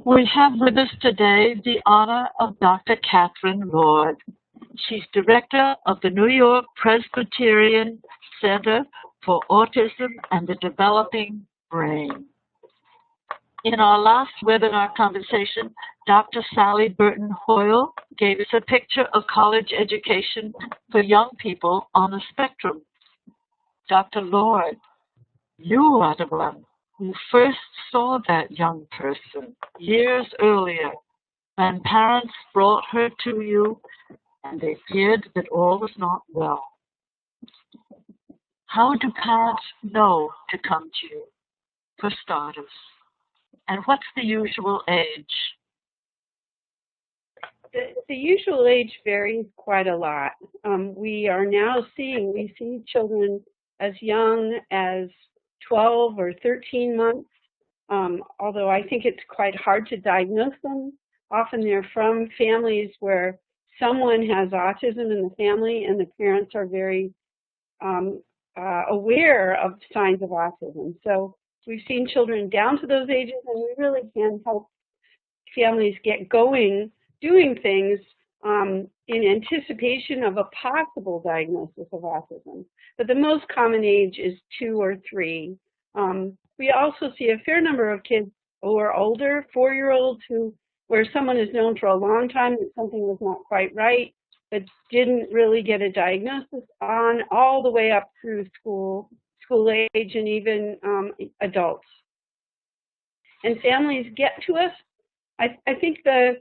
We have with us today the honor of Dr. Catherine Lord. She's director of the New York Presbyterian Center for Autism and the Developing Brain. In our last webinar conversation, Dr. Sally Burton Hoyle gave us a picture of college education for young people on the spectrum. Dr. Lord, you are the one who first saw that young person years earlier when parents brought her to you and they feared that all was not well. How do parents know to come to you, for starters? And what's the usual age? The usual age varies quite a lot. We see children as young as 12 or 13 months, although I think it's quite hard to diagnose them. Often they're from families where someone has autism in the family and the parents are very aware of signs of autism. So we've seen children down to those ages, and we really can help families get going doing things in anticipation of a possible diagnosis of autism. But the most common age is 2 or 3. We also see a fair number of kids who are older, 4-year-olds, where someone has known for a long time that something was not quite right, but didn't really get a diagnosis on all the way up through school age and even adults. And families get to us. I think the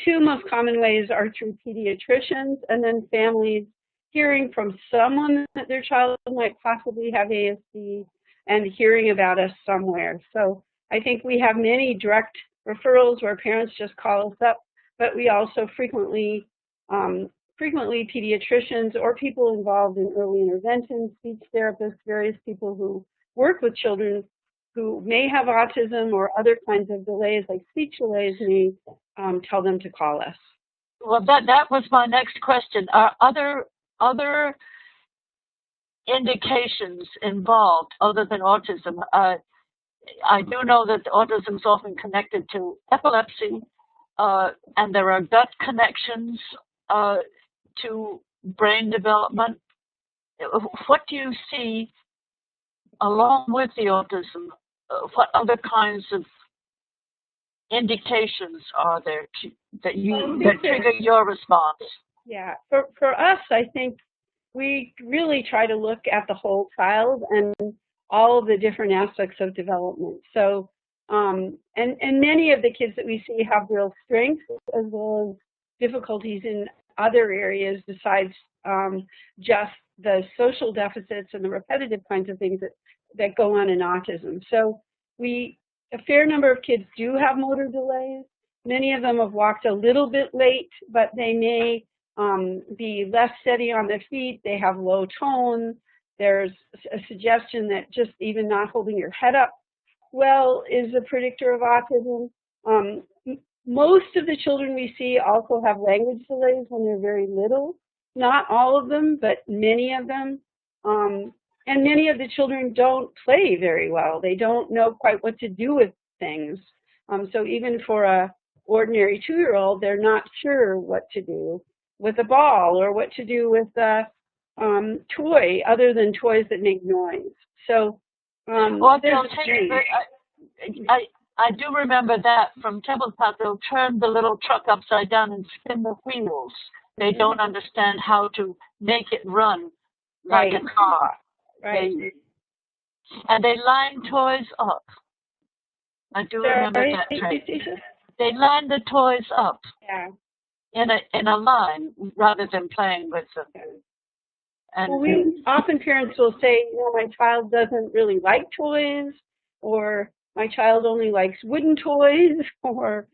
2 most common ways are through pediatricians and then families hearing from someone that their child might possibly have ASD and hearing about us somewhere. So I think we have many direct referrals where parents just call us up, but we also frequently pediatricians or people involved in early intervention, speech therapists, various people who work with children who may have autism or other kinds of delays like speech delays may tell them to call us. Well, that was my next question. Are other indications involved other than autism? I do know that autism is often connected to epilepsy, and there are gut connections to brain development. What do you see along with the autism? What other kinds of indications are there that trigger your response? Yeah, for us, I think we really try to look at the whole child and all of the different aspects of development. So, and many of the kids that we see have real strengths as well as difficulties in other areas besides just the social deficits and the repetitive kinds of things that go on in autism. So a fair number of kids do have motor delays. Many of them have walked a little bit late, but they may be less steady on their feet. They have low tone. There's a suggestion that just even not holding your head up well is a predictor of autism. Most of the children we see also have language delays when they're very little. Not all of them, but many of them. And many of the children don't play very well. They don't know quite what to do with things. So even for a ordinary 2-year-old, they're not sure what to do with a ball or what to do with a toy other than toys that make noise. So I do remember that from Temple Park. They'll turn the little truck upside down and spin the wheels. They don't understand how to make it run like a car. Right. And they line toys up. I do remember that trait. They line the toys up in a line rather than playing with them. And often parents will say, my child doesn't really like toys, or my child only likes wooden toys, or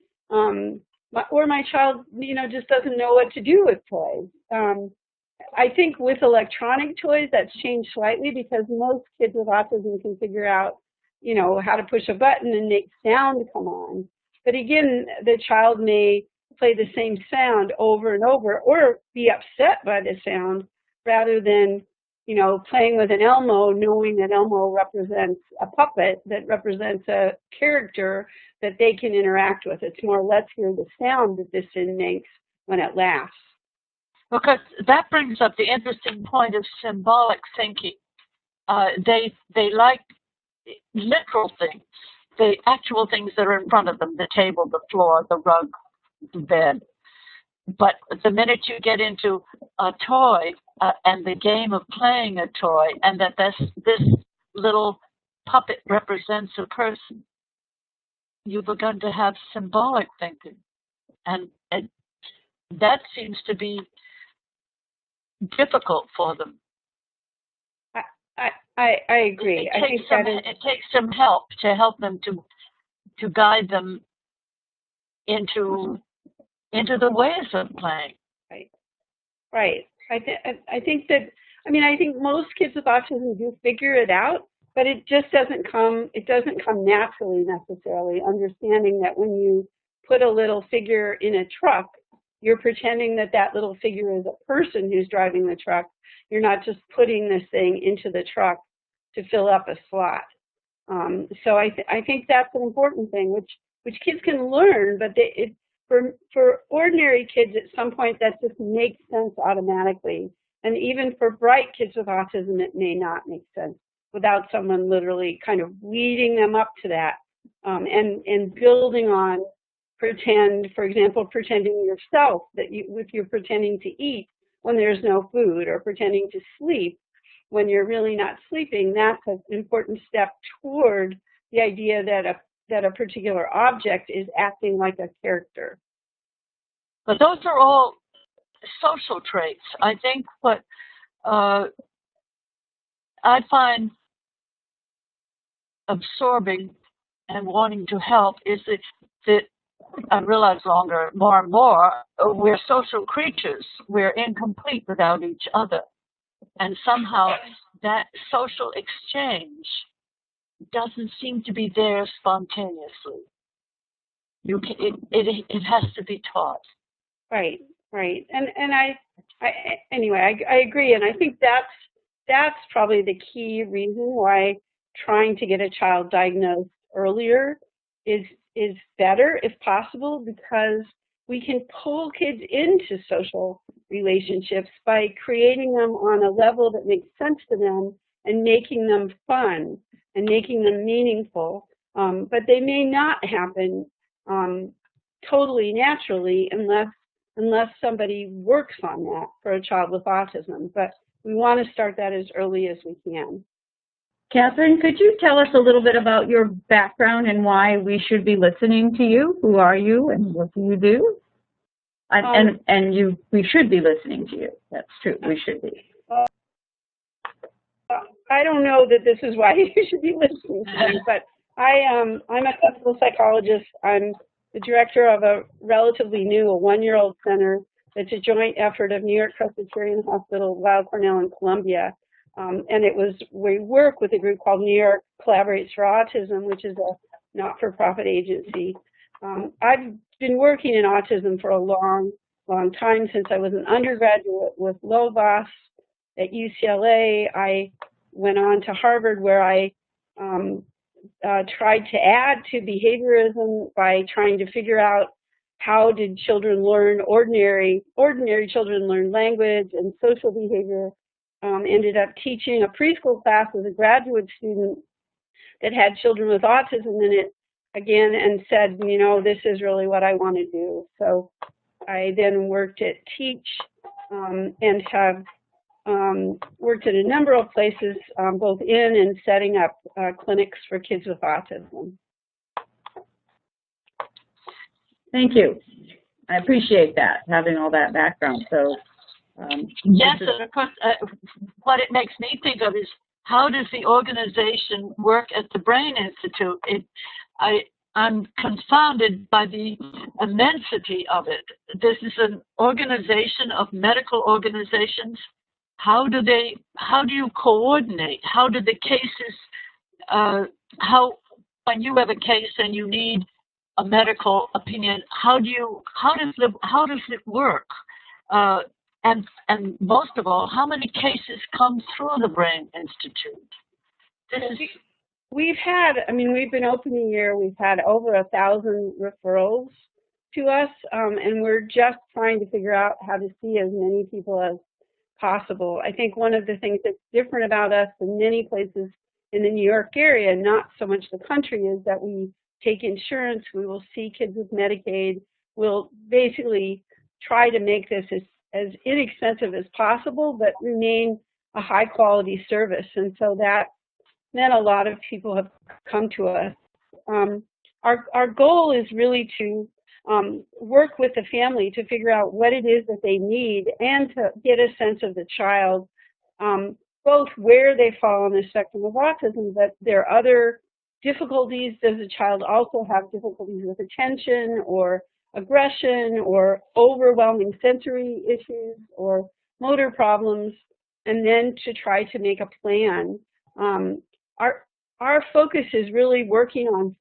my child, just doesn't know what to do with toys. I think with electronic toys, that's changed slightly because most kids with autism can figure out, how to push a button and make sound come on. But again, the child may play the same sound over and over or be upset by the sound rather than you know, playing with an Elmo, knowing that Elmo represents a puppet that represents a character that they can interact with. It's more, let's hear the sound that this thing makes when it laughs. Because that brings up the interesting point of symbolic thinking. They like literal things, the actual things that are in front of them, the table, the floor, the rug, the bed. But the minute you get into a toy and the game of playing a toy, and that this little puppet represents a person, you've begun to have symbolic thinking. And that seems to be difficult for them. I agree. It takes some help to help them to guide them into the ways of playing. Right. I think that, I mean, I think most kids with autism do figure it out, but it just doesn't come naturally necessarily, understanding that when you put a little figure in a truck, you're pretending that that little figure is a person who's driving the truck. You're not just putting this thing into the truck to fill up a slot. So I think that's an important thing, which kids can learn, but for ordinary kids, at some point, that just makes sense automatically. And even for bright kids with autism, it may not make sense without someone literally kind of leading them up to that, and building on for example, pretending yourself that if you're pretending to eat when there's no food, or pretending to sleep when you're really not sleeping, that's an important step toward the idea that a particular object is acting like a character. But those are all social traits. I think what I find absorbing and wanting to help is that I realize more and more, we're social creatures. We're incomplete without each other. And somehow that social exchange doesn't seem to be there spontaneously. It has to be taught. Right. And I agree. And I think that's probably the key reason why trying to get a child diagnosed earlier is better if possible, because we can pull kids into social relationships by creating them on a level that makes sense to them and making them fun and making them meaningful. But they may not happen totally naturally unless somebody works on that for a child with autism. But we want to start that as early as we can. Catherine, could you tell us a little bit about your background and why we should be listening to you? Who are you and what do you do? We should be listening to you. That's true. We should be. I don't know that this is why you should be listening to me, but I'm a clinical psychologist. I'm the director of a relatively new, a one-year-old center that's a joint effort of New York Presbyterian Hospital, Weill Cornell, and Columbia. And we work with a group called New York Collaborates for Autism, which is a not-for-profit agency. I've been working in autism for a long time, since I was an undergraduate with Lovaas at UCLA. I went on to Harvard, where I tried to add to behaviorism by trying to figure out how did children learn, ordinary children learn language and social behavior. Ended up teaching a preschool class as a graduate student that had children with autism in it again, and said, you know, this is really what I want to do. So I then worked at Teach and have worked at a number of places, both in and setting up clinics for kids with autism. Thank you. I appreciate that, having all that background. So. Yes, and of course, what it makes me think of is, how does the organization work at the Brain Institute? I'm confounded by the immensity of it. This is an organization of medical organizations. How do you coordinate? How do the cases, when you have a case and you need a medical opinion, how does it work? And most of all, how many cases come through the Brain Institute? We've been open a year. We've had over 1,000 referrals to us, and we're just trying to figure out how to see as many people as possible. I think one of the things that's different about us than many places in the New York area, not so much the country, is that we take insurance. We will see kids with Medicaid. We'll basically try to make this as inexpensive as possible, but remain a high quality service. And so that meant a lot of people have come to us. Our goal is really to work with the family to figure out what it is that they need and to get a sense of the child, both where they fall on the spectrum of autism, but their other difficulties. Does the child also have difficulties with attention or aggression or overwhelming sensory issues or motor problems? And then to try to make a plan. Our focus is really working with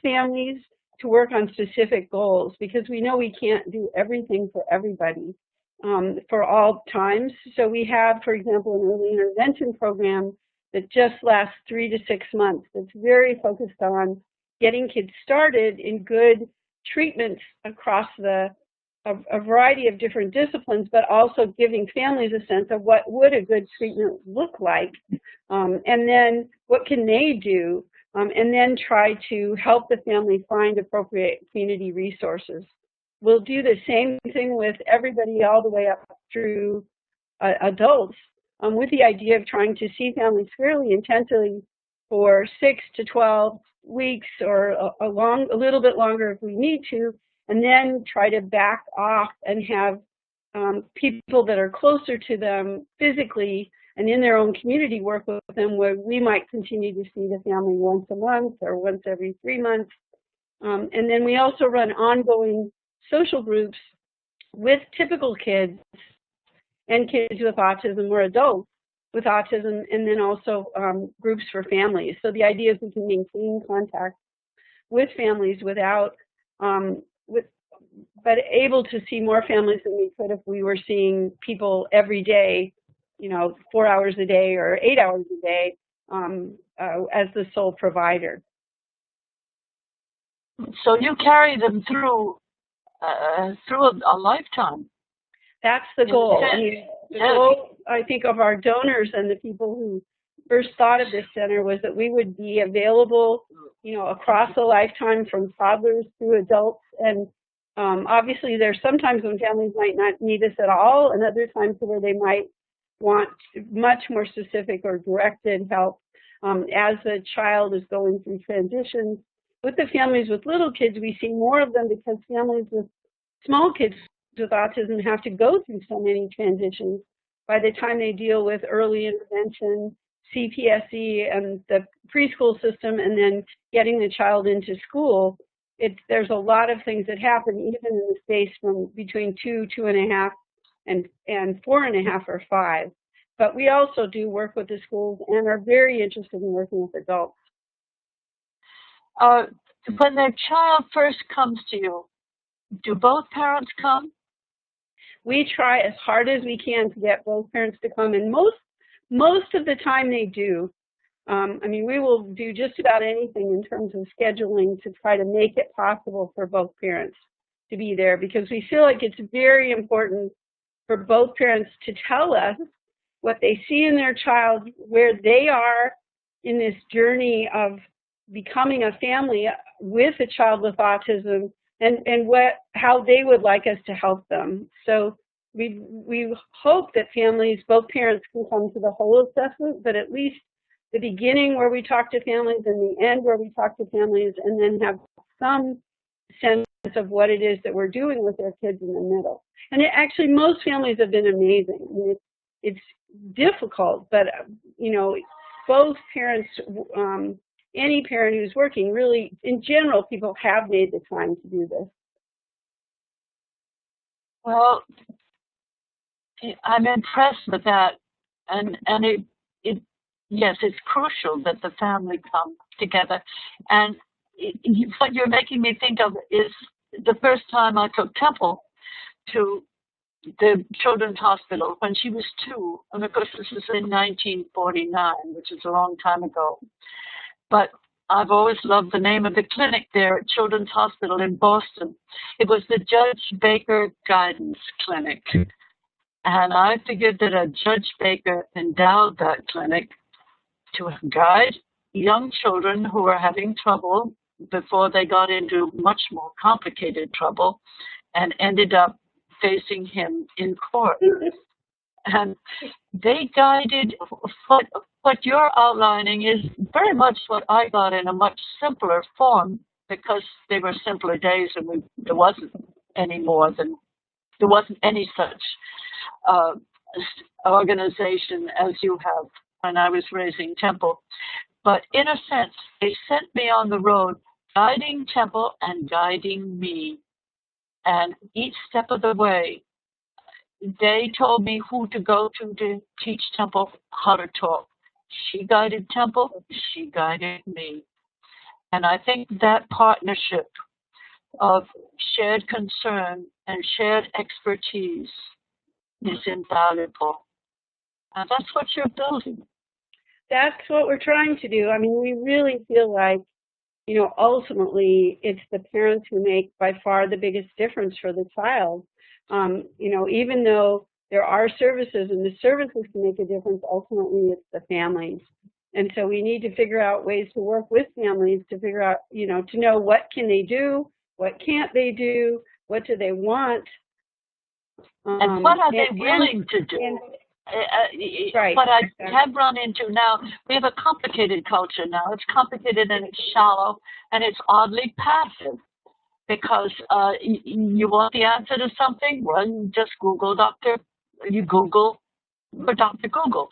families to work on specific goals, because we know we can't do everything for everybody for all times. So we have, for example, an early intervention program that just lasts 3 to 6 months that's very focused on getting kids started in good treatments across a variety of different disciplines, but also giving families a sense of what would a good treatment look like, and then what can they do, and then try to help the family find appropriate community resources. We'll do the same thing with everybody all the way up through adults, with the idea of trying to see families fairly intensively for 6 to 12 weeks or a little bit longer if we need to, and then try to back off and have people that are closer to them physically and in their own community work with them, where we might continue to see the family once a month or once every 3 months. And then we also run ongoing social groups with typical kids and kids with autism or adults with autism, and then also groups for families. So the idea is we can maintain contact with families without but able to see more families than we could if we were seeing people every day, 4 hours a day or 8 hours a day as the sole provider. So you carry them through a lifetime. That's the goal. The goal, I think, of our donors and the people who first thought of this center was that we would be available, across a lifetime, from toddlers through adults. And obviously, there's sometimes when families might not need us at all, and other times where they might want much more specific or directed help as the child is going through transitions. With the families with little kids, we see more of them because families with small kids with autism have to go through so many transitions. By the time they deal with early intervention, CPSE, and the preschool system, and then getting the child into school, there's a lot of things that happen, even in the space from between 2, 2.5, and 4.5 or 5. But we also do work with the schools and are very interested in working with adults. When their child first comes to you, do both parents come? We try as hard as we can to get both parents to come, and most of the time they do. We will do just about anything in terms of scheduling to try to make it possible for both parents to be there, because we feel like it's very important for both parents to tell us what they see in their child, where they are in this journey of becoming a family with a child with autism, and how they would like us to help them. So we hope that families, both parents, can come to the whole assessment, but at least the beginning where we talk to families and the end where we talk to families, and then have some sense of what it is that we're doing with their kids in the middle. And actually, most families have been amazing. It's difficult, but both parents, any parent who's working, really, in general, people have made the time to do this. Well, I'm impressed with that, and yes, it's crucial that the family come together. And what you're making me think of is the first time I took Temple to the Children's Hospital when she was 2. And of course, this is in 1949, which is a long time ago. But I've always loved the name of the clinic there at Children's Hospital in Boston. It was the Judge Baker Guidance Clinic. And I figured that a Judge Baker endowed that clinic to guide young children who were having trouble before they got into much more complicated trouble and ended up facing him in court. And they guided what you're outlining is very much what I got in a much simpler form, because they were simpler days and there wasn't any such organization as you have when I was raising Temple. But in a sense, they sent me on the road, guiding Temple and guiding me. And each step of the way, they told me who to go to teach Temple how to talk. She guided Temple, she guided me. And I think that partnership of shared concern and shared expertise is invaluable. And that's what you're building. That's what we're trying to do. I mean, we really feel like, you know, ultimately it's the parents who make by far the biggest difference for the child. You know, even though there are services and the services can make a difference, ultimately it's the families. And so we need to figure out ways to work with families to figure out, you know, to know what can they do, what can't they do, what do they want. And what are they willing to do? Right. What I have run into now, we have a complicated culture now. It's complicated and it's shallow and it's oddly passive. Because you want the answer to something, well, you just Google for Dr. Google.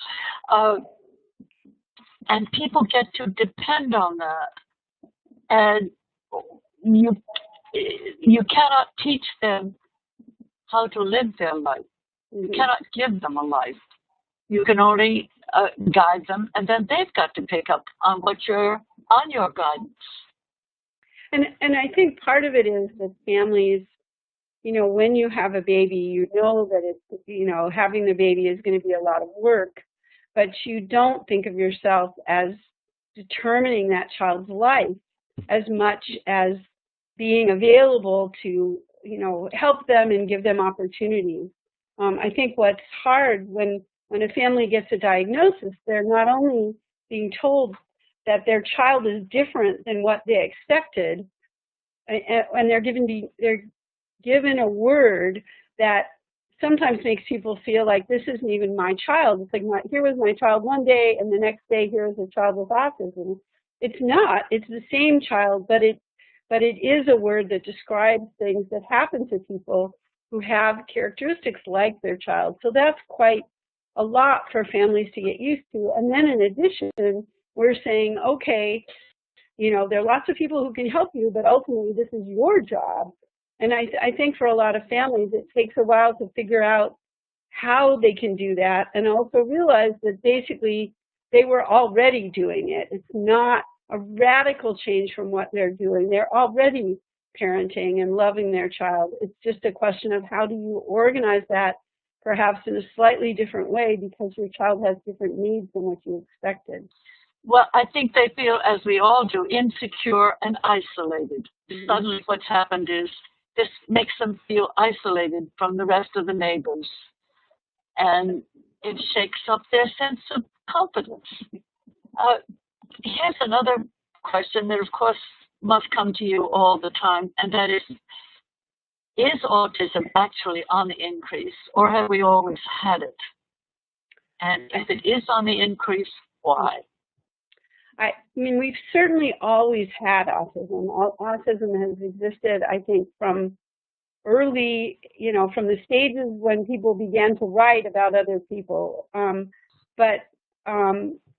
And people get to depend on that. And you cannot teach them how to live their life. You cannot give them a life. You can only guide them, and then they've got to pick up on your guidance. And I think part of it is that families, you know, when you have a baby, you know that it's, you know, having the baby is going to be a lot of work, but you don't think of yourself as determining that child's life as much as being available to, you know, help them and give them opportunities. I think what's hard when a family gets a diagnosis, they're not only being told that their child is different than what they expected, and they're given a word that sometimes makes people feel like this isn't even my child. It's like here was my child one day, and the next day here is a child with autism. It's not. It's the same child, but it is a word that describes things that happen to people who have characteristics like their child. So that's quite a lot for families to get used to. And then in addition, we're saying, okay, you know, there are lots of people who can help you, but ultimately this is your job. And I think for a lot of families, it takes a while to figure out how they can do that and also realize that basically they were already doing it. It's not a radical change from what they're doing. They're already parenting and loving their child. It's just a question of how do you organize that perhaps in a slightly different way because your child has different needs than what you expected. Well, I think they feel, as we all do, insecure and isolated. Suddenly what's happened is this makes them feel isolated from the rest of the neighbors. And it shakes up their sense of confidence. Here's another question that, of course, must come to you all the time, and that is autism actually on the increase, or have we always had it? And if it is on the increase, why? I mean, we've certainly always had autism. Autism has existed, I think, from early, you know, from the stages when people began to write about other people. But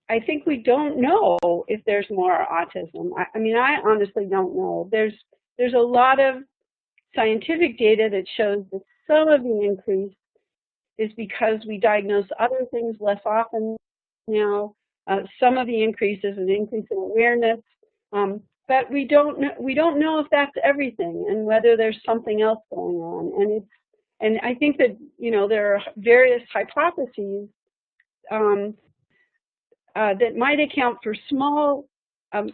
I think we don't know if there's more autism. I mean, I honestly don't know. There's a lot of scientific data that shows that some of the increase is because we diagnose other things less often now. Some of the increase is an increase in awareness, but we don't know if that's everything and whether there's something else going on. And I think that, there are various hypotheses that might account for small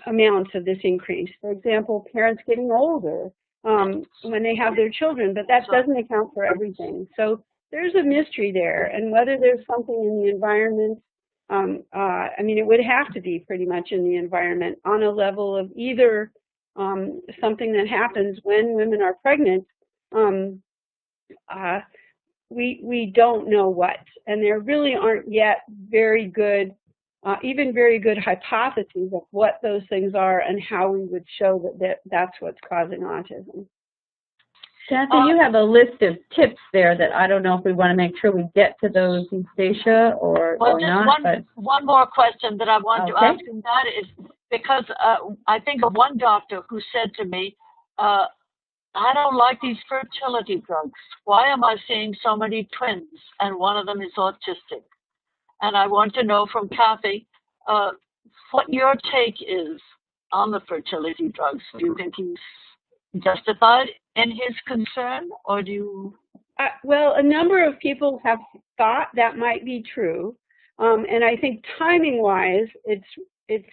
amounts of this increase. For example, parents getting older when they have their children, but that doesn't account for everything. So there's a mystery there, and whether there's something in the environment, it would have to be pretty much in the environment on a level of either something that happens when women are pregnant. We don't know what, and there really aren't yet very good hypotheses of what those things are and how we would show that's what's causing autism. Cathy, you have a list of tips there that I don't know if we want to make sure we get to those, Eustacia, or not. One more question that I want to ask, and that is because I think of one doctor who said to me, I don't like these fertility drugs. Why am I seeing so many twins? And one of them is autistic. And I want to know from Cathy what your take is on the fertility drugs. Do you think he's justified in his concern, or do you? Well, a number of people have thought that might be true, and I think timing-wise, it's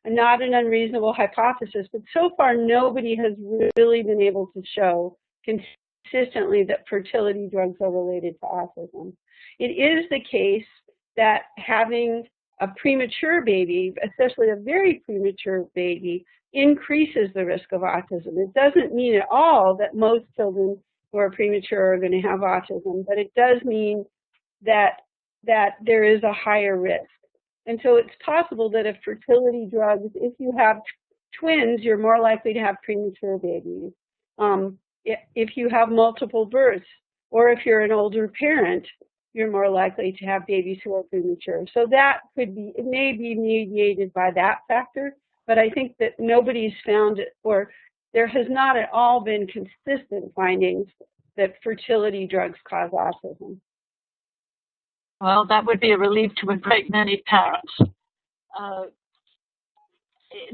not an unreasonable hypothesis. But so far, nobody has really been able to show consistently that fertility drugs are related to autism. It is the case that having a premature baby, especially a very premature baby, increases the risk of autism. It doesn't mean at all that most children who are premature are going to have autism, but it does mean that there is a higher risk. And so it's possible that if fertility drugs, if you have twins, you're more likely to have premature babies. If you have multiple births, or if you're an older parent, you're more likely to have babies who are premature. So that it may be mediated by that factor, but I think that nobody's found it, or there has not at all been consistent findings that fertility drugs cause autism. Well, that would be a relief to a great many parents.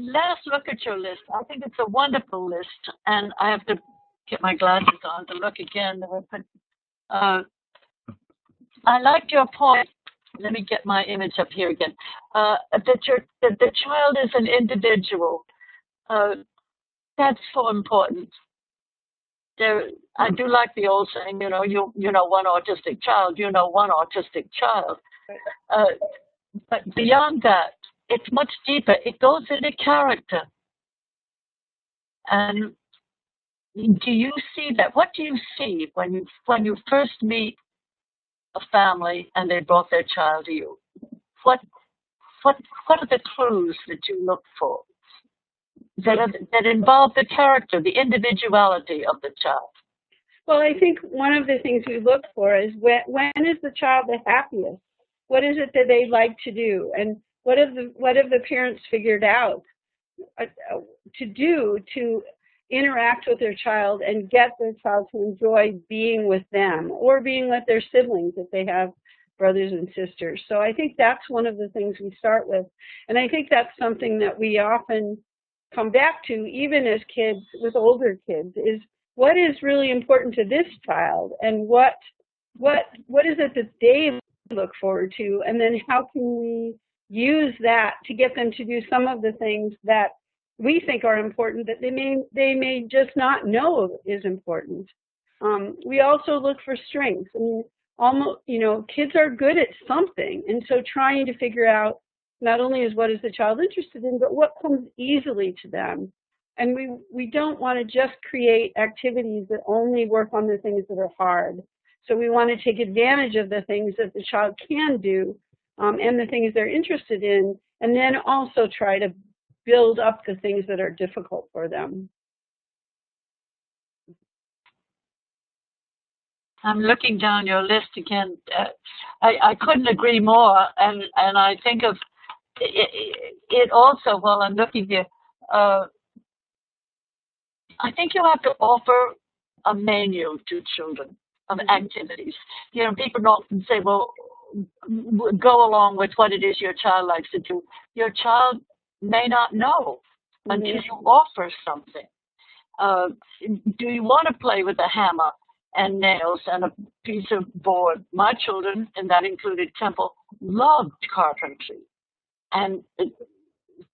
Let us look at your list. I think it's a wonderful list, and I have to get my glasses on to look again. I liked your point. Let me get my image up here again. That the child is an individual. That's so important. I do like the old saying, you know one autistic child, one autistic child. But beyond that, it's much deeper. It goes into character. And do you see that? What do you see when you first meet a family and they brought their child to you? What are the clues that you look for that involve the character, the individuality of the child? Well, I think one of the things we look for is when is the child the happiest? What is it that they like to do? And what have the parents figured out to do to interact with their child and get their child to enjoy being with them or being with their siblings if they have brothers and sisters. So I think that's one of the things we start with. And I think that's something that we often come back to, even as kids, with older kids, is what is really important to this child, and what is it that they look forward to, and then how can we use that to get them to do some of the things that we think are important that they may just not know is important. We also look for strengths. I mean, kids are good at something, and so trying to figure out not only is what is the child interested in, but what comes easily to them. And we don't want to just create activities that only work on the things that are hard. So we want to take advantage of the things that the child can do and the things they're interested in, and then also try to build up the things that are difficult for them. I'm looking down your list again. I couldn't agree more, and I think of it also while I'm looking here. I think you have to offer a menu to children of activities. People often say, well, go along with what it is your child likes to do. Your child may not know until you offer something. Do you want to play with a hammer? and nails and a piece of board. My children, and that included Temple, loved carpentry. And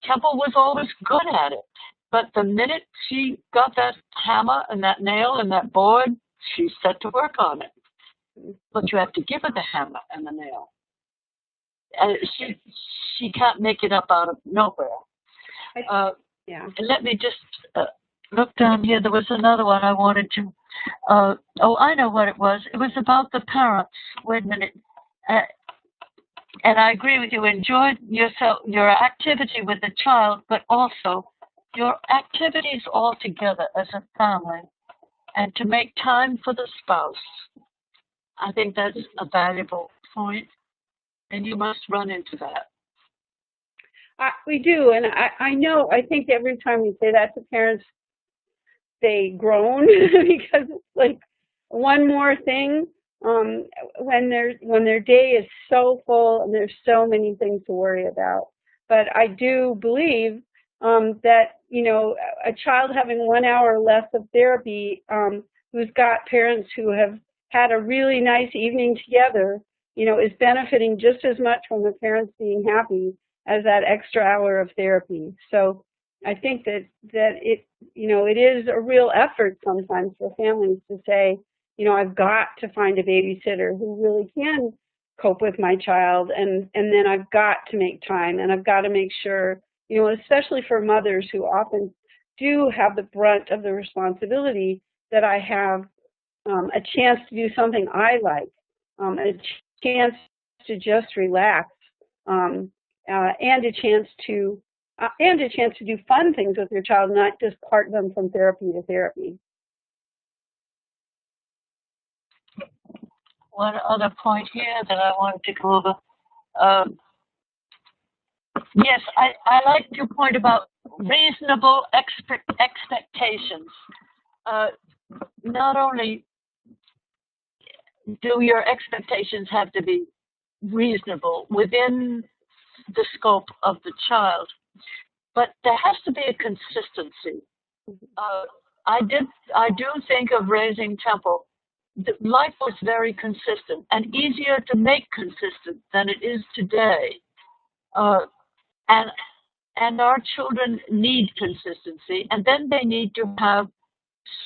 Temple was always good at it. But the minute she got that hammer and that nail and that board, she set to work on it. But you have to give her the hammer and the nail. She can't make it up out of nowhere. Yeah. Let me just look down here. There was another one I wanted to. I know what it was. It was about the parents. Wait a minute. And I agree with you. Enjoy your activity with the child, but also your activities all together as a family, and to make time for the spouse. I think that's a valuable point, and you must run into that. We do, and I know, I think every time we say that to parents, they groan because it's like one more thing when their day is so full and there's so many things to worry about. But I do believe that, you know, a child having 1 hour less of therapy who's got parents who have had a really nice evening together, you know, is benefiting just as much from the parents being happy as that extra hour of therapy. So I think that it, you know, it is a real effort sometimes for families to say, you know, I've got to find a babysitter who really can cope with my child, and then I've got to make time, and I've got to make sure, you know, especially for mothers who often do have the brunt of the responsibility, that I have a chance to do something I like, a chance to just relax, and a chance to do fun things with your child, not just cart them from therapy to therapy. One other point here that I wanted to go over. Yes, I like your point about reasonable expectations. Not only do your expectations have to be reasonable within the scope of the child, but there has to be a consistency. I do think of raising Temple. Life was very consistent and easier to make consistent than it is today. And our children need consistency, and then they need to have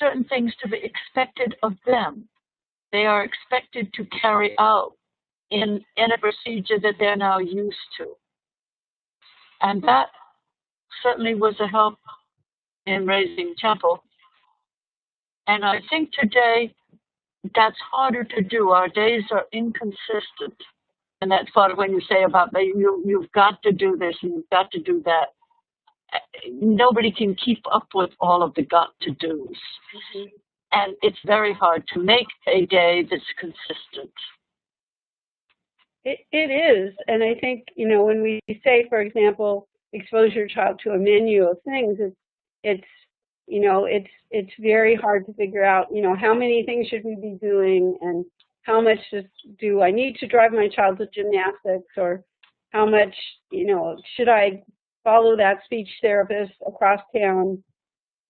certain things to be expected of them. They are expected to carry out in a procedure that they're now used to. And that certainly was a help in raising Temple. And I think today that's harder to do. Our days are inconsistent. And that's part of when you say about you've got to do this and you've got to do that. Nobody can keep up with all of the got to do's. Mm-hmm. And it's very hard to make a day that's consistent. It is. And I think, you know, when we say, for example, expose your child to a menu of things, it's you know, it's very hard to figure out, you know, how many things should we be doing, and how much do I need to drive my child to gymnastics, or how much, you know, should I follow that speech therapist across town?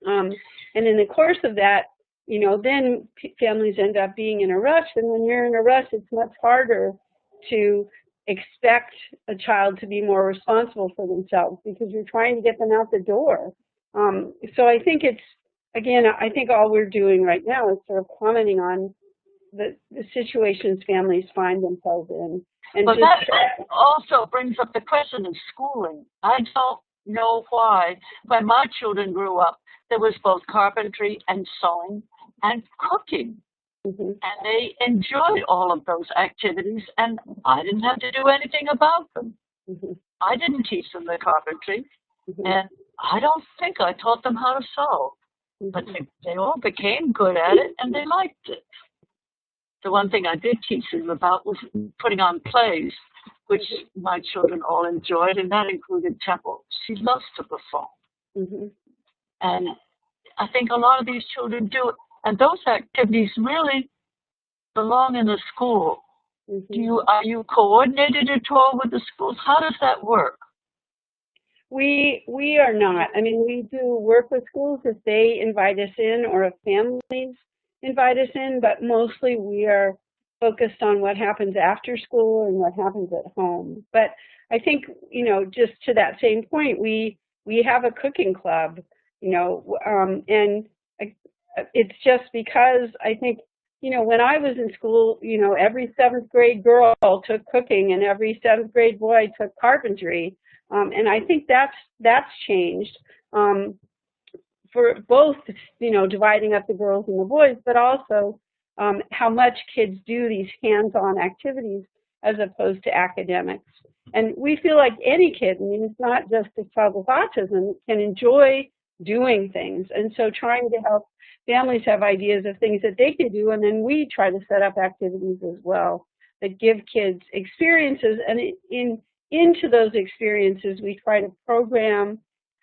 And in the course of that, you know, then families end up being in a rush, and when you're in a rush, it's much harder to expect a child to be more responsible for themselves because you're trying to get them out the door. So I think I think all we're doing right now is sort of commenting on the situations families find themselves in. And but that also brings up the question of schooling. I don't know why. When my children grew up, there was both carpentry and sewing and cooking. Mm-hmm. And they enjoyed all of those activities, and I didn't have to do anything about them. Mm-hmm. I didn't teach them the carpentry, mm-hmm. and I don't think I taught them how to sew. Mm-hmm. But they all became good at it, and they liked it. The one thing I did teach them about was putting on plays, which mm-hmm. my children all enjoyed, and that included Temple. She loves to perform. Mm-hmm. And I think a lot of these children do it. And those activities really belong in the school. Mm-hmm. Are you coordinated at all with the schools? How does that work? We are not. I mean, we do work with schools if they invite us in, or if families invite us in, but mostly we are focused on what happens after school and what happens at home. But I think, you know, just to that same point, we have a cooking club, you know, and it's just because I think, you know, when I was in school, you know, every 7th grade girl took cooking and every 7th grade boy took carpentry. And I think that's changed for both, you know, dividing up the girls and the boys, but also how much kids do these hands-on activities as opposed to academics. And we feel like any kid, I mean, it's not just a child with autism, can enjoy doing things. And so trying to help families have ideas of things that they can do, and then we try to set up activities as well that give kids experiences, and into those experiences we try to program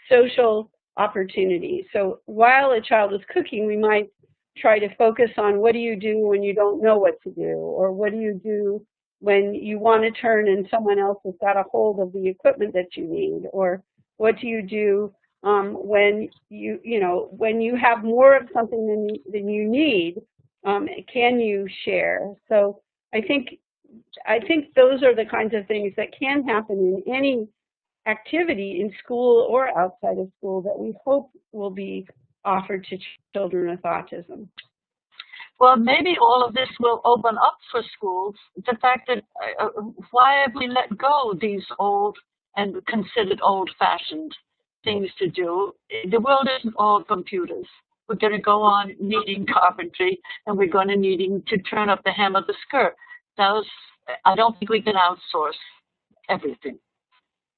social opportunities. So while a child is cooking, we might try to focus on what do you do when you don't know what to do, or what do you do when you want to turn and someone else has got a hold of the equipment that you need, or what do you do when when you have more of something than you need, can you share? So I think those are the kinds of things that can happen in any activity in school or outside of school that we hope will be offered to children with autism. Well, maybe all of this will open up for schools. The fact that why have we let go these old and considered old-fashioned things to do? The world isn't all computers. We're going to go on needing carpentry, and we're going to needing to turn up the hem of the skirt. I don't think we can outsource everything.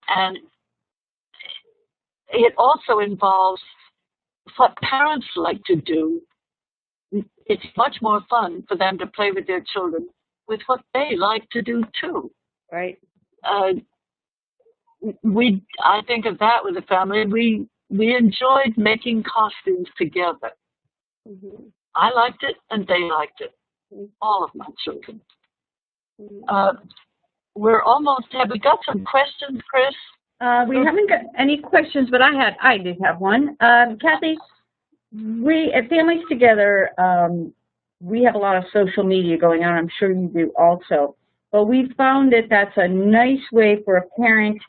And it also involves what parents like to do. It's much more fun for them to play with their children with what they like to do too. Right. I think of that with the family. We enjoyed making costumes together. Mm-hmm. I liked it, and they liked it. Mm-hmm. All of my children. Mm-hmm. Have we got some questions, Chris? We haven't got any questions, but I did have one. Cathy, we at Families Together, we have a lot of social media going on. I'm sure you do also. But we found that that's a nice way for a parent.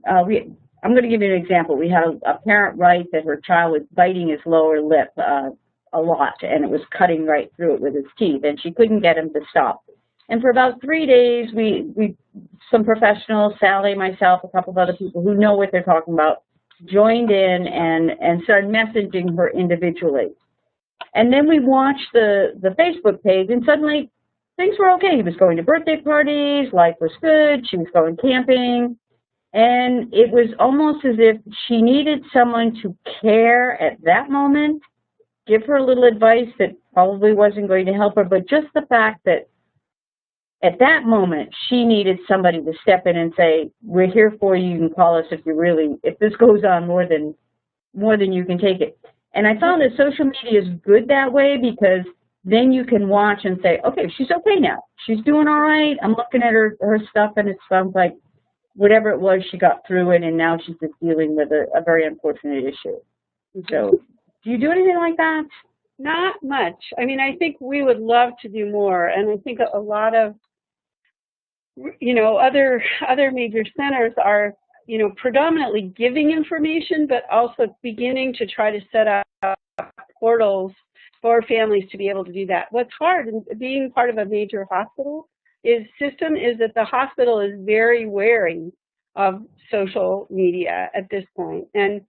I'm going to give you an example. We had a parent write that her child was biting his lower lip a lot, and it was cutting right through it with his teeth, and she couldn't get him to stop. And for about 3 days, we some professionals, Sally, myself, a couple of other people who know what they're talking about, joined in and started messaging her individually. And then we watched the Facebook page, and suddenly things were okay. He was going to birthday parties, life was good, she was going camping, and it was almost as if she needed someone to care at that moment, give her a little advice that probably wasn't going to help her, but just the fact that at that moment, she needed somebody to step in and say, we're here for you, you can call us if this goes on more than you can take it. And I found that social media is good that way, because then you can watch and say, okay, she's okay now. She's doing all right. I'm looking at her stuff, and it sounds like whatever it was, she got through it, and now she's just dealing with a very unfortunate issue. So do you do anything like that? Not much. I mean, I think we would love to do more, and I think a lot of other major centers are, predominantly giving information, but also beginning to try to set up portals for families to be able to do that. What's hard in being part of a major hospital system is that the hospital is very wary of social media at this point. And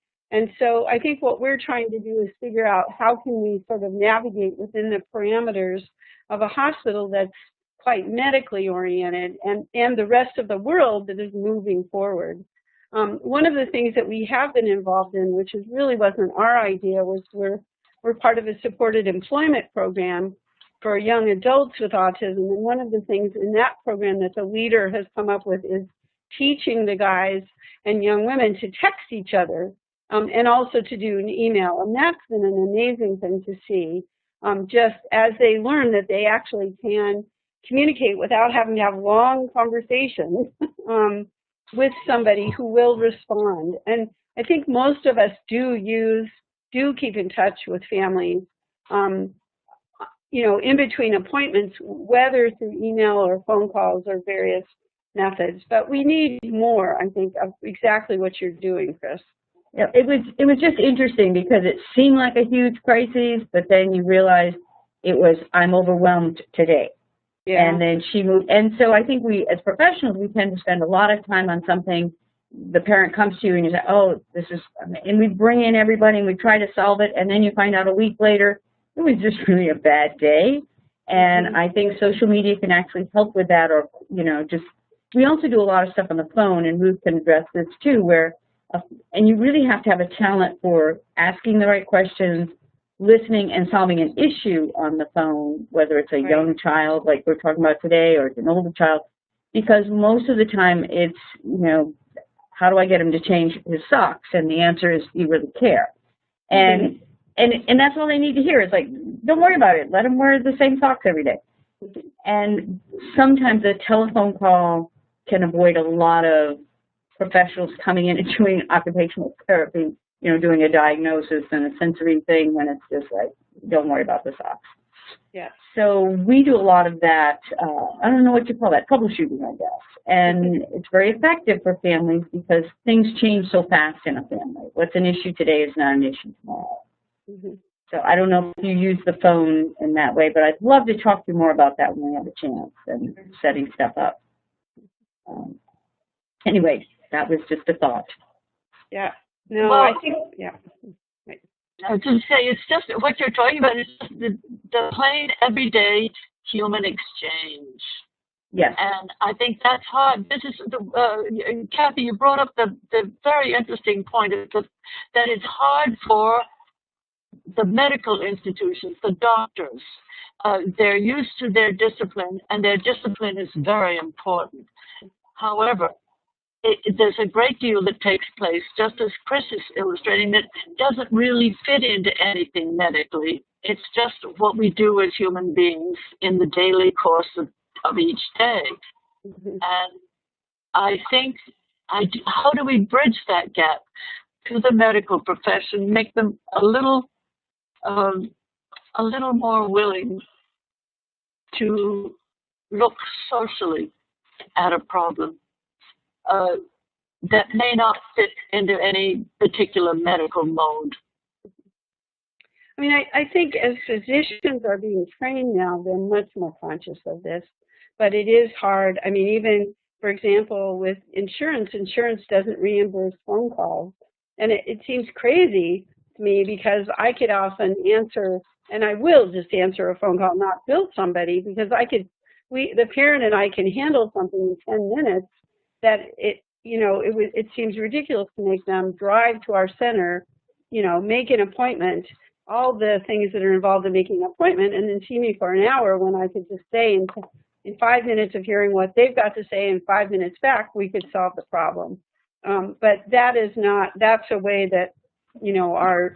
so I think what we're trying to do is figure out how can we sort of navigate within the parameters of a hospital that's quite medically oriented and the rest of the world that is moving forward. One of the things that we have been involved in, which really wasn't our idea, was we're part of a supported employment program for young adults with autism. And one of the things in that program that the leader has come up with is teaching the guys and young women to text each other and also to do an email. And that's been an amazing thing to see, just as they learn that they actually can communicate without having to have long conversations with somebody who will respond. And I think most of us do keep in touch with families in between appointments, whether through email or phone calls or various methods. But we need more, I think, of exactly what you're doing, Chris. Yeah, it was just interesting because it seemed like a huge crisis, but then you realize it was, I'm overwhelmed today. Yeah. And then she moved. And so I think we, as professionals, we tend to spend a lot of time on something. The parent comes to you and you say, oh, this is, and we bring in everybody and we try to solve it. And then you find out a week later, it was just really a bad day. And I think social media can actually help with that, or, we also do a lot of stuff on the phone, and Ruth can address this too, where, and you really have to have a talent for asking the right questions, listening, and solving an issue on the phone, whether it's a young child like we're talking about today or it's an older child, because most of the time it's, how do I get him to change his socks? And the answer is, do you really care? And that's all they need to hear. It's like, don't worry about it. Let him wear the same socks every day. And sometimes a telephone call can avoid a lot of professionals coming in and doing occupational therapy, doing a diagnosis and a sensory thing when it's just like, don't worry about the socks. Yeah. So we do a lot of that, I don't know what you call that, troubleshooting, I guess. And it's very effective for families because things change so fast in a family. What's an issue today is not an issue tomorrow. So I don't know if you use the phone in that way, but I'd love to talk to you more about that when we have a chance and setting stuff up. Anyway, that was just a thought. Yeah. No, well, I think, yeah. Right. I was going to say, it's just what you're talking about is just the plain everyday human exchange. Yes. And I think that's hard. This is, Cathy, you brought up the very interesting point that it's hard for the medical institutions, the doctors. They're used to their discipline, and their discipline is very important. However, there's a great deal that takes place, just as Chris is illustrating, that doesn't really fit into anything medically. It's just what we do as human beings in the daily course of each day. And I think, how do we bridge that gap to the medical profession, make them a little more willing to look socially at a problem that may not fit into any particular medical mode? I mean, I think as physicians are being trained now, they're much more conscious of this, but it is hard. I mean, even, for example, with insurance doesn't reimburse phone calls. And it seems crazy to me because I could often answer, and I will just answer a phone call, not bill somebody, because the parent and I can handle something in 10 minutes that it seems ridiculous to make them drive to our center, make an appointment, all the things that are involved in making an appointment, and then see me for an hour when I could just say in 5 minutes of hearing what they've got to say and 5 minutes back, we could solve the problem. But that's a way that, our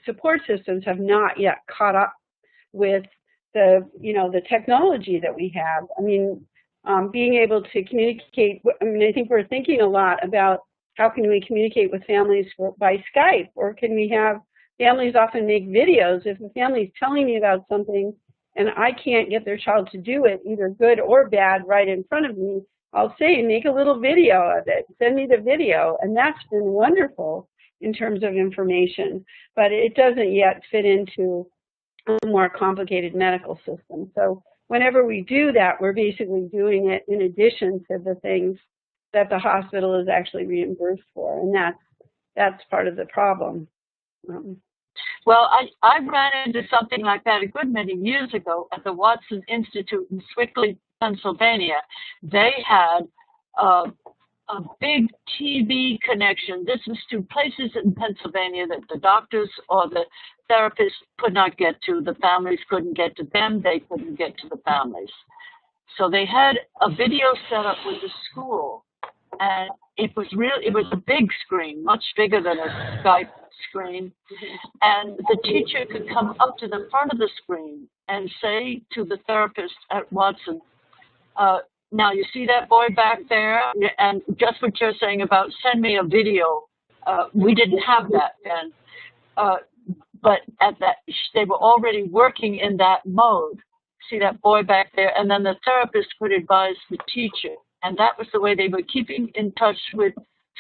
support systems have not yet caught up with the technology that we have. I mean, being able to communicate, I think we're thinking a lot about how can we communicate with families by Skype, or can we have families often make videos. If a family's telling me about something and I can't get their child to do it, either good or bad, right in front of me, I'll say, make a little video of it, send me the video, and that's been wonderful in terms of information, but it doesn't yet fit into a more complicated medical system. So whenever we do that, we're basically doing it in addition to the things that the hospital is actually reimbursed for, and that's part of the problem. Well, I ran into something like that a good many years ago at the Watson Institute in Swickley, Pennsylvania. They had a big TV connection. This was to places in Pennsylvania that the doctors or the therapists could not get to. The families couldn't get to them. They couldn't get to the families. So they had a video set up with the school, and it was a big screen, much bigger than a Skype screen, and the teacher could come up to the front of the screen and say to the therapist at Watson, now you see that boy back there, and just what you're saying about send me a video. We didn't have that then. but at that, they were already working in that mode. See that boy back there? And then the therapist could advise the teacher. And that was the way they were keeping in touch with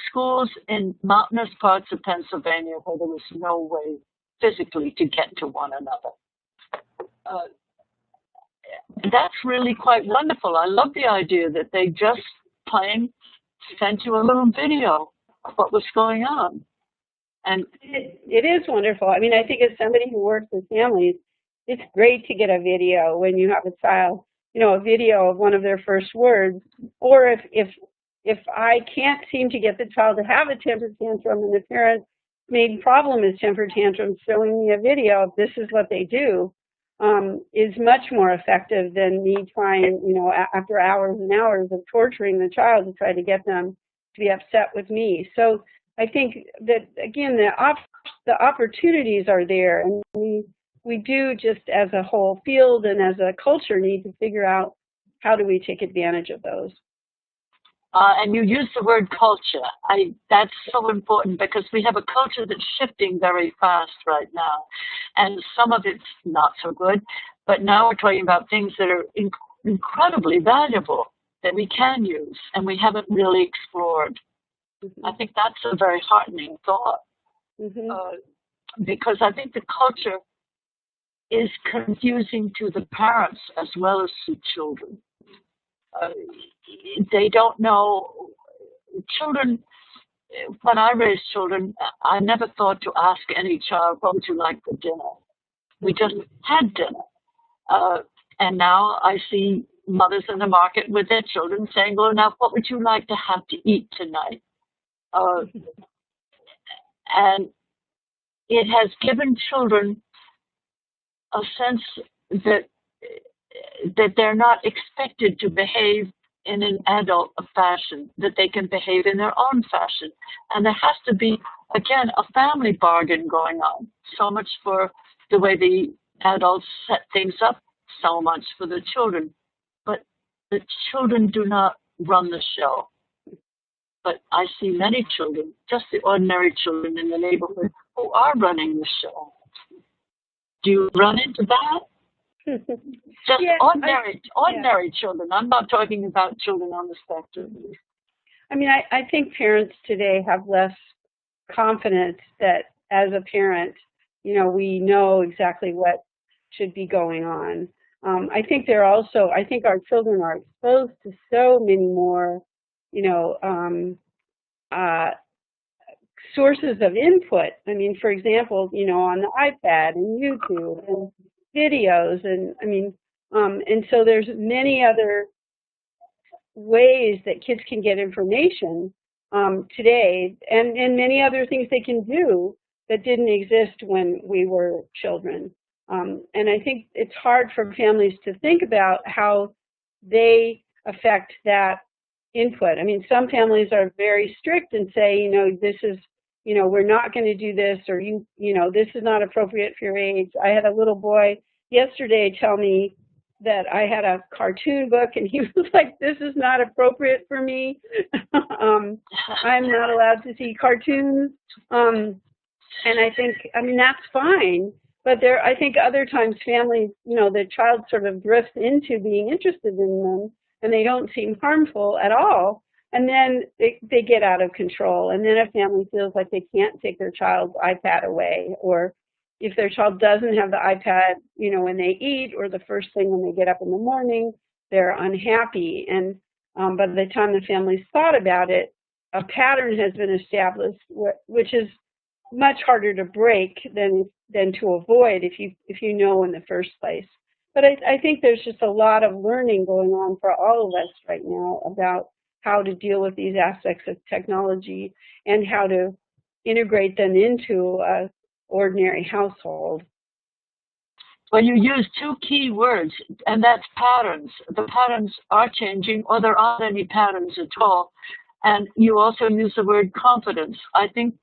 schools in mountainous parts of Pennsylvania where there was no way physically to get to one another. That's really quite wonderful. I love the idea that they just plain sent you a little video of what was going on. And it is wonderful. I mean, I think as somebody who works with families, it's great to get a video when you have a child, you know, a video of one of their first words. Or if I can't seem to get the child to have a temper tantrum and the parent's main problem is temper tantrums, showing me a video of this is what they do is much more effective than me trying, you know, after hours and hours of torturing the child to try to get them to be upset with me. So I think that, again, the opportunities are there, and we do, just as a whole field and as a culture, need to figure out how do we take advantage of those. And you use the word culture. That's so important because we have a culture that's shifting very fast right now. And some of it's not so good, but now we're talking about things that are incredibly valuable that we can use and we haven't really explored. Mm-hmm. I think that's a very heartening thought. Mm-hmm. Because I think the culture is confusing to the parents as well as to children. They don't know. Children, when I raised children, I never thought to ask any child, what would you like for dinner? We just had dinner. And now I see mothers in the market with their children saying, well, now what would you like to have to eat tonight? And it has given children a sense that they're not expected to behave in an adult fashion, that they can behave in their own fashion. And there has to be, again, a family bargain going on. So much for the way the adults set things up, so much for the children. But the children do not run the show. But I see many children, just the ordinary children in the neighborhood, who are running the show. Do you run into that? Just yeah, ordinary children. I'm not talking about children on the spectrum. I mean, I think parents today have less confidence that as a parent, you know, we know exactly what should be going on. I think our children are exposed to so many more, you know, sources of input. I mean, for example, you know, on the iPad and YouTube and videos, and I mean, and so there's many other ways that kids can get information today, and many other things they can do that didn't exist when we were children. And I think it's hard for families to think about how they affect that input. I mean, some families are very strict and say, you know, this is, you know, we're not going to do this, or you know, this is not appropriate for your age. I had a little boy yesterday tell me that I had a cartoon book, and he was like, this is not appropriate for me. I'm not allowed to see cartoons. And I think, I mean, that's fine. But I think other times families, you know, the child sort of drifts into being interested in them, and they don't seem harmful at all. And then they get out of control. And then a family feels like they can't take their child's iPad away, or if their child doesn't have the iPad, you know, when they eat, or the first thing when they get up in the morning, they're unhappy. And by the time the family's thought about it, a pattern has been established, which is much harder to break than to avoid if you know in the first place. But I think there's just a lot of learning going on for all of us right now about how to deal with these aspects of technology and how to integrate them into an ordinary household. Well, you use two key words, and that's patterns. The patterns are changing, or there aren't any patterns at all. And you also use the word confidence. I think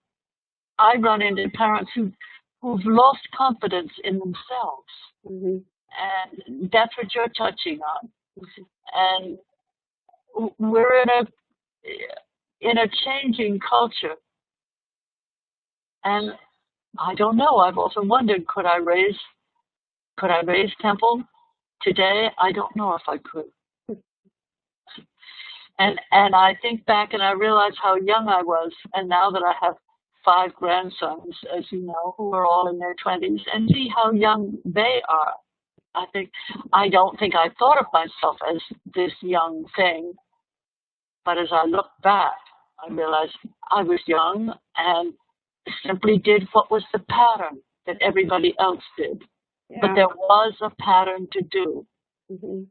I run into parents who've lost confidence in themselves. Mm-hmm. And that's what you're touching on. And we're in a changing culture. And I don't know. I've also wondered, could I raise Temple today? I don't know if I could. And I think back and I realize how young I was. And now that I have 5 grandsons, as you know, who are all in their 20s, and see how young they are. I don't think I thought of myself as this young thing. But as I look back, I realized I was young and simply did what was the pattern that everybody else did. Yeah. But there was a pattern to do. Mm-hmm.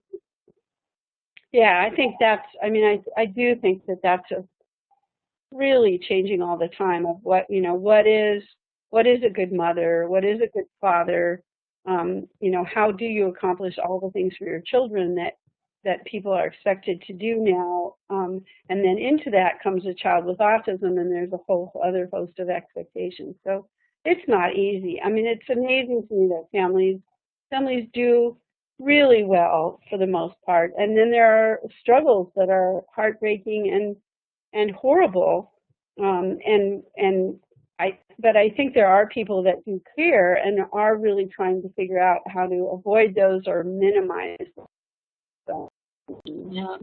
Yeah, I think I do think that that's really changing all the time of what is a good mother, what is a good father, how do you accomplish all the things for your children that people are expected to do now, and then into that comes a child with autism, and there's a whole other host of expectations. So it's not easy. I mean, it's amazing to me that families do really well for the most part, and then there are struggles that are heartbreaking and horrible, but I think there are people that do care and are really trying to figure out how to avoid those or minimize them. Yeah.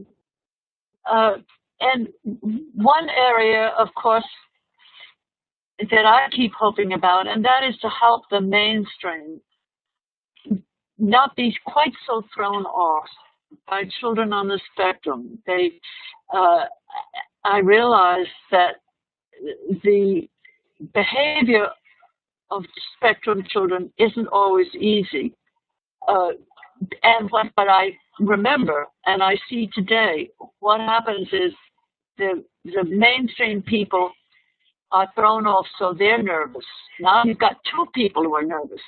And one area, of course, that I keep hoping about, and that is to help the mainstream not be quite so thrown off by children on the spectrum. I realize that the behavior of spectrum children isn't always easy. But I remember, and I see today, what happens is the mainstream people are thrown off, so they're nervous. Now you've got 2 people who are nervous.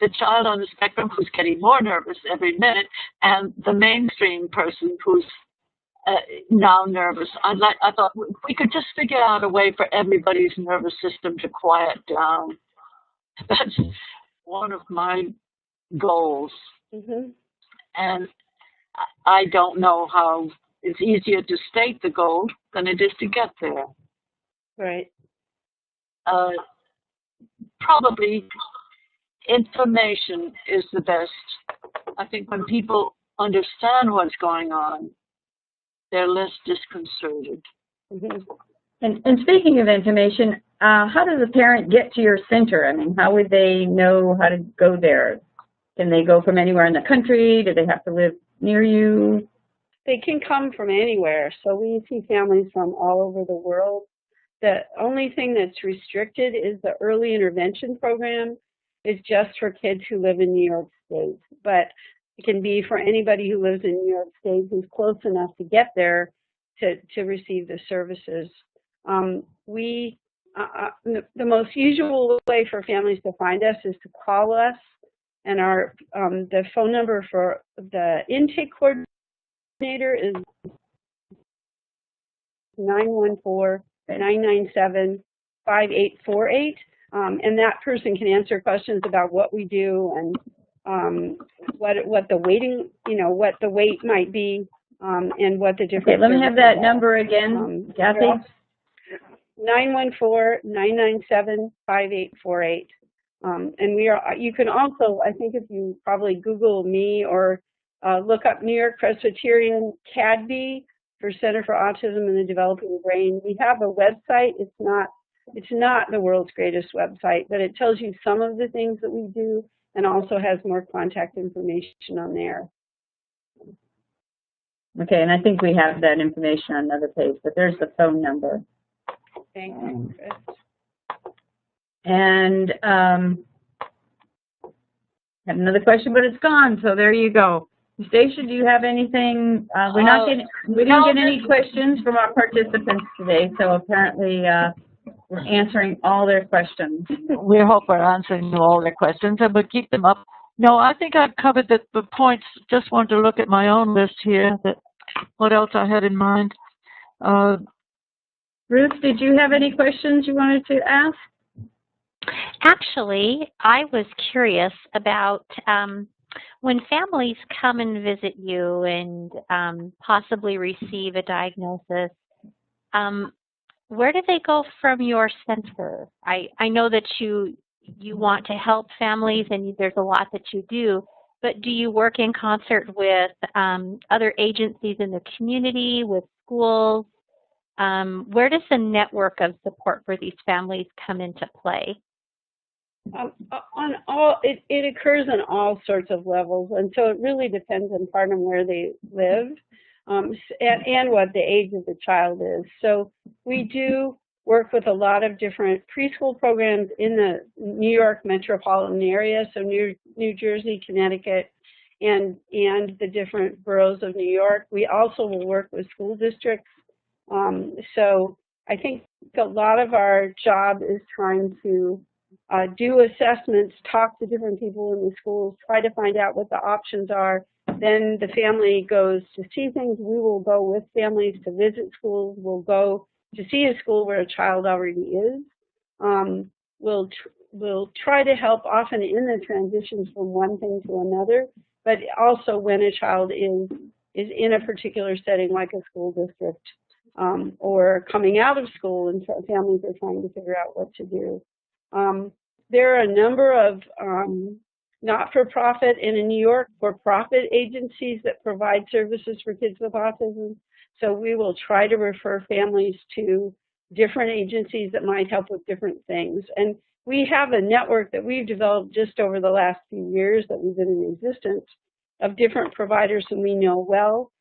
The child on the spectrum who's getting more nervous every minute, and the mainstream person who's now nervous. I thought we could just figure out a way for everybody's nervous system to quiet down. That's one of my goals. Mm-hmm. And I don't know how it's easier to state the goal than it is to get there. Right. Probably information is the best. I think when people understand what's going on, they're less disconcerted. Mm-hmm. And speaking of information, how does a parent get to your center? I mean, how would they know how to go there? Can they go from anywhere in the country? Do they have to live near you? They can come from anywhere. So we see families from all over the world. The only thing that's restricted is the early intervention program is just for kids who live in New York State. But it can be for anybody who lives in New York State who's close enough to get there to receive the services. The most usual way for families to find us is to call us, and the phone number for the intake coordinator is 914-997-5848, and that person can answer questions about what we do and what the wait might be, and what the different. Okay, let me have that number again, Cathy. 914-997-5848. And you can also, I think if you probably Google me or look up New York Presbyterian CADB for Center for Autism and the Developing Brain. We have a website. It's not the world's greatest website, but it tells you some of the things that we do and also has more contact information on there. Okay, and I think we have that information on another page, but there's the phone number. Thank you, Chris. And I have another question, but it's gone, so there you go. Eustacia, do you have anything? We didn't get any questions from our participants today, so apparently we're answering all their questions. We hope we're answering all their questions, and we'll keep them up. No, I think I've covered the points. Just wanted to look at my own list here, what else I had in mind. Ruth, did you have any questions you wanted to ask? Actually, I was curious about when families come and visit you and possibly receive a diagnosis, where do they go from your center? I know that you you want to help families and there's a lot that you do, but do you work in concert with other agencies in the community, with schools? Where does the network of support for these families come into play? It occurs on all sorts of levels, and so it really depends in part on where they live and what the age of the child is. So we do work with a lot of different preschool programs in the New York metropolitan area, so New Jersey, Connecticut, and the different boroughs of New York. We also will work with school districts. So I think a lot of our job is trying to do assessments, talk to different people in the schools, try to find out what the options are. Then the family goes to see things. We will go with families to visit schools. We'll go to see a school where a child already is. We'll try to help often in the transitions from one thing to another, but also when a child is in a particular setting like a school district or coming out of school and families are trying to figure out what to do. There are a number of not-for-profit and in New York for-profit agencies that provide services for kids with autism. So we will try to refer families to different agencies that might help with different things. And we have a network that we've developed just over the last few years that we've been in existence of different providers whom we know well.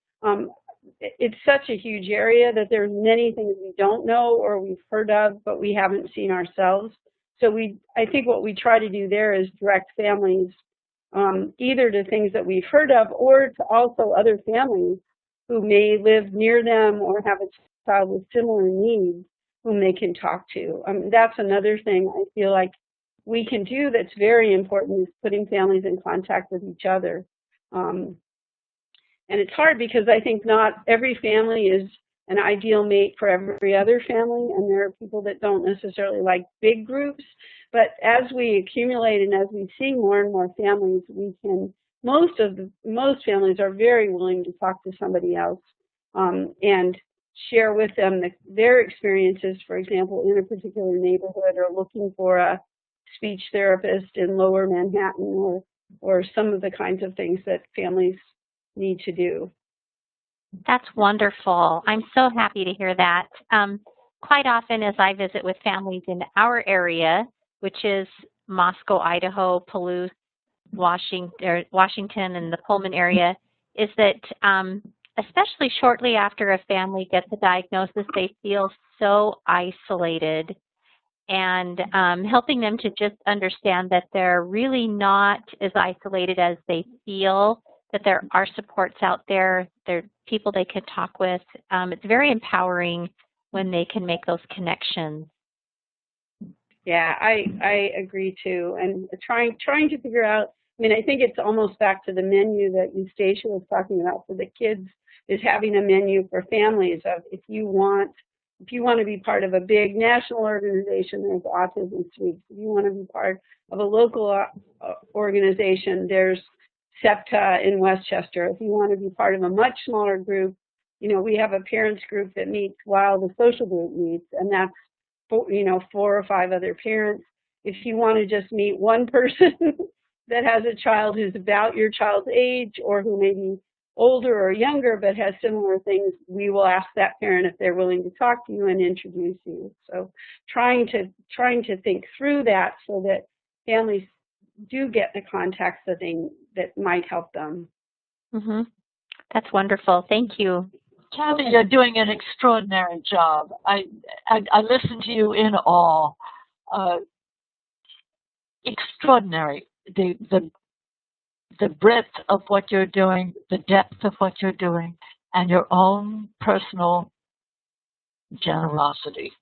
It's such a huge area that there's many things we don't know or we've heard of, but we haven't seen ourselves. So I think what we try to do there is direct families either to things that we've heard of or to also other families who may live near them or have a child with similar needs whom they can talk to. That's another thing I feel like we can do that's very important is putting families in contact with each other. And it's hard because I think not every family is an ideal mate for every other family, and there are people that don't necessarily like big groups. But as we accumulate and as we see more and more families, we can, most families are very willing to talk to somebody else and share with them their experiences, for example, in a particular neighborhood or looking for a speech therapist in Lower Manhattan or some of the kinds of things that families need to do. That's wonderful. I'm so happy to hear that. Quite often as I visit with families in our area, which is Moscow, Idaho, Palouse, Washington, and the Pullman area, is that especially shortly after a family gets a diagnosis, they feel so isolated. And helping them to just understand that they're really not as isolated as they feel, that there are supports out there, there are people they can talk with. It's very empowering when they can make those connections. Yeah, I agree too. And trying to figure out, I think it's almost back to the menu that Eustacia was talking about for the kids, is having a menu for families of if you want to be part of a big national organization, there's Autism Suites. If you want to be part of a local organization, there's SEPTA in Westchester. If you want to be part of a much smaller group, we have a parents group that meets while the social group meets, and that's 4 or 5 other parents. If you want to just meet one person that has a child who's about your child's age or who may be older or younger but has similar things, we will ask that parent if they're willing to talk to you and introduce you. So trying to think through that so that families do get the contacts that might help them. Mm-hmm. That's wonderful. Thank you. Cathy, you're doing an extraordinary job. I listen to you in awe. Extraordinary. The breadth of what you're doing, the depth of what you're doing, and your own personal generosity.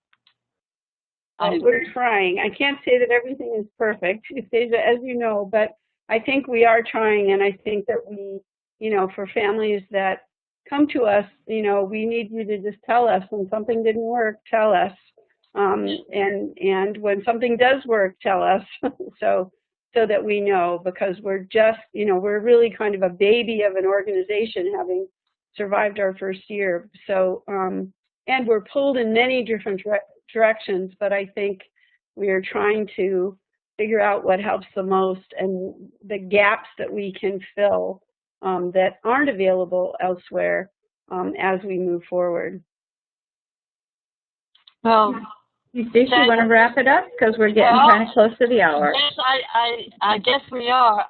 We're trying. I can't say that everything is perfect, as you know, but I think we are trying, and I think that we, for families that come to us, we need you to just tell us when something didn't work, tell us, and when something does work, tell us, so that we know, because we're just, we're really kind of a baby of an organization, having survived our first year. So, and we're pulled in many different directions, but I think we are trying to figure out what helps the most and the gaps that we can fill that aren't available elsewhere as we move forward. Well, Eustacia, you want to wrap it up? Because we're getting kind of close to the hour. Yes, I guess we are.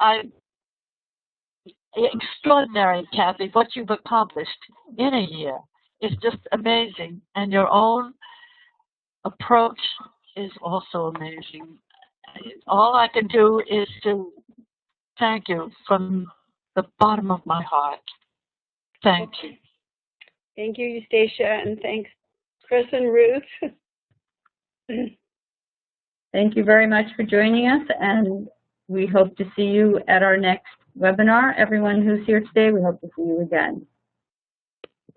Extraordinary, Cathy, what you've accomplished in a year. It's just amazing. And your own approach is also amazing. All I can do is to thank you from the bottom of my heart. Thank you. Thank you, Eustacia, and thanks, Chris and Ruth. Thank you very much for joining us, and we hope to see you at our next webinar. Everyone who's here today, we hope to see you again.